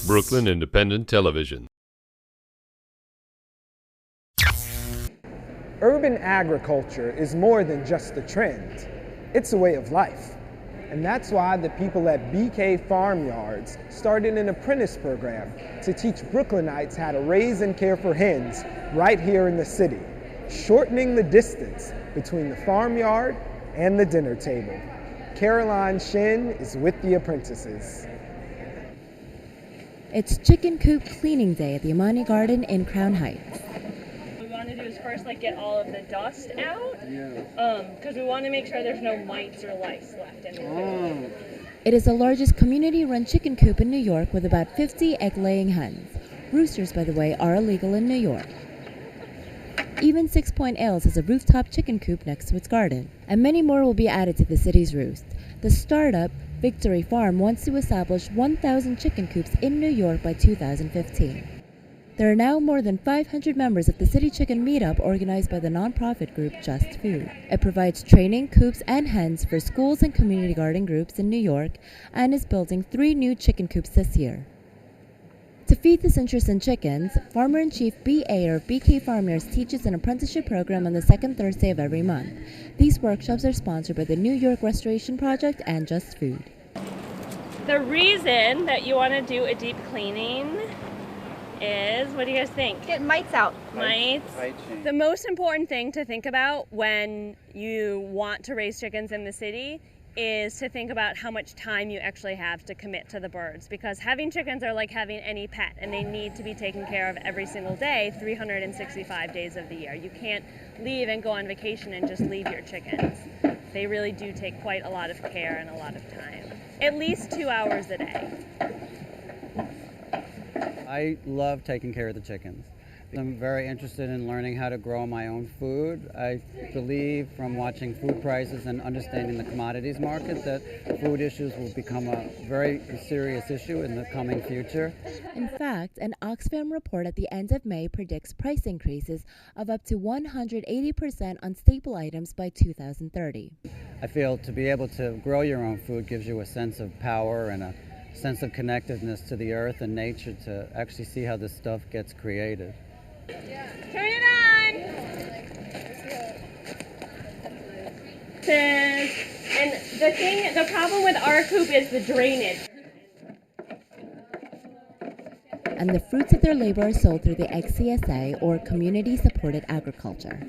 Brooklyn Independent Television. Urban agriculture is more than just a trend. It's a way of life. And that's why the people at BK Farmyards started an apprentice program to teach Brooklynites how to raise and care for hens right here in the city, shortening the distance between the farmyard and the dinner table. Caroline Shin is with the apprentices. It's chicken coop cleaning day at the Imani Garden in Crown Heights. What we want to do is first get all of the dust out, because we want to make sure there's no mites or lice left in the food. It is the largest community-run chicken coop in New York with about 50 egg-laying hens. Roosters, by the way, are illegal in New York. Even 6 Point Ales has a rooftop chicken coop next to its garden, and many more will be added to the city's roost. The startup Victory Farm wants to establish 1,000 chicken coops in New York by 2015. There are now more than 500 members of the City Chicken Meetup organized by the nonprofit group Just Food. It provides training, coops, and hens for schools and community garden groups in New York and is building 3 new chicken coops this year. To feed this interest in chickens, Farmer-in-Chief B. AYER of BK Farmyards teaches an apprenticeship program on the second Thursday of every month. These workshops are sponsored by the New York Restoration Project and Just Food. The reason that you want to do a deep cleaning is, what do you guys think? Get mites out. Mites. The most important thing to think about when you want to raise chickens in the city is to think about how much time you actually have to commit to the birds, because having chickens are like having any pet, and they need to be taken care of every single day, 365 days of the year. You can't leave and go on vacation and just leave your chickens. They really do take quite a lot of care and a lot of time. At least 2 hours a day. I love taking care of the chickens. I'm very interested in learning how to grow my own food. I believe from watching food prices and understanding the commodities market that food issues will become a very serious issue in the coming future. In fact, an Oxfam report at the end of May predicts price increases of up to 180% on staple items by 2030. I feel to be able to grow your own food gives you a sense of power and a sense of connectedness to the earth and nature to actually see how this stuff gets created. Turn it on! And the problem with our coop is the drainage. And the fruits of their labor are sold through the XCSA, or Community Supported Agriculture.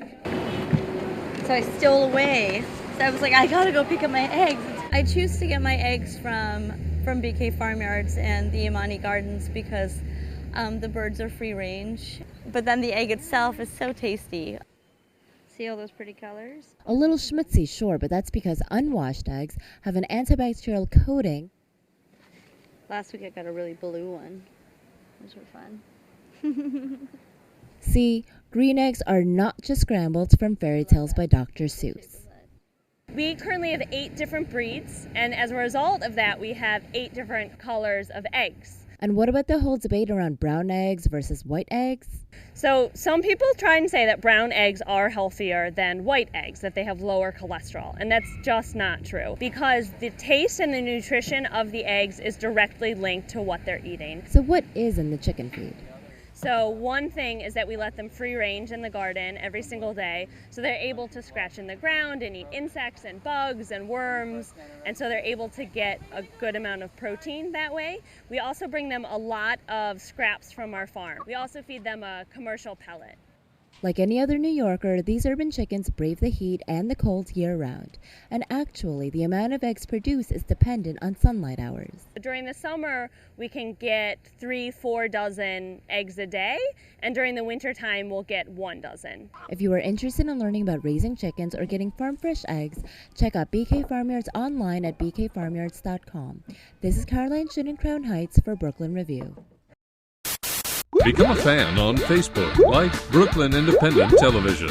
So I stole away. So I was like, I gotta go pick up my eggs. I choose to get my eggs from BK Farmyards and the Imani Gardens because the birds are free range. But then the egg itself is so tasty. See all those pretty colors? A little schmutzy, sure, but that's because unwashed eggs have an antibacterial coating. Last week I got a really blue one. Those were fun. See, green eggs are not just scrambled from fairy tales by Dr. Seuss. We currently have 8 different breeds, and as a result of that, we have 8 different colors of eggs. And what about the whole debate around brown eggs versus white eggs? So some people try and say that brown eggs are healthier than white eggs, that they have lower cholesterol, and that's just not true, because the taste and the nutrition of the eggs is directly linked to what they're eating. So what is in the chicken feed? So one thing is that we let them free range in the garden every single day, so they're able to scratch in the ground and eat insects and bugs and worms, and so they're able to get a good amount of protein that way. We also bring them a lot of scraps from our farm. We also feed them a commercial pellet. Like any other New Yorker, these urban chickens brave the heat and the cold year-round. And actually, the amount of eggs produced is dependent on sunlight hours. During the summer, we can get 3-4 dozen eggs a day, and during the winter time, we'll get 1 dozen. If you are interested in learning about raising chickens or getting farm-fresh eggs, check out BK Farmyards online at bkfarmyards.com. This is Caroline Shin in Crown Heights for Brooklyn Review. Become a fan on Facebook, like Brooklyn Independent Television.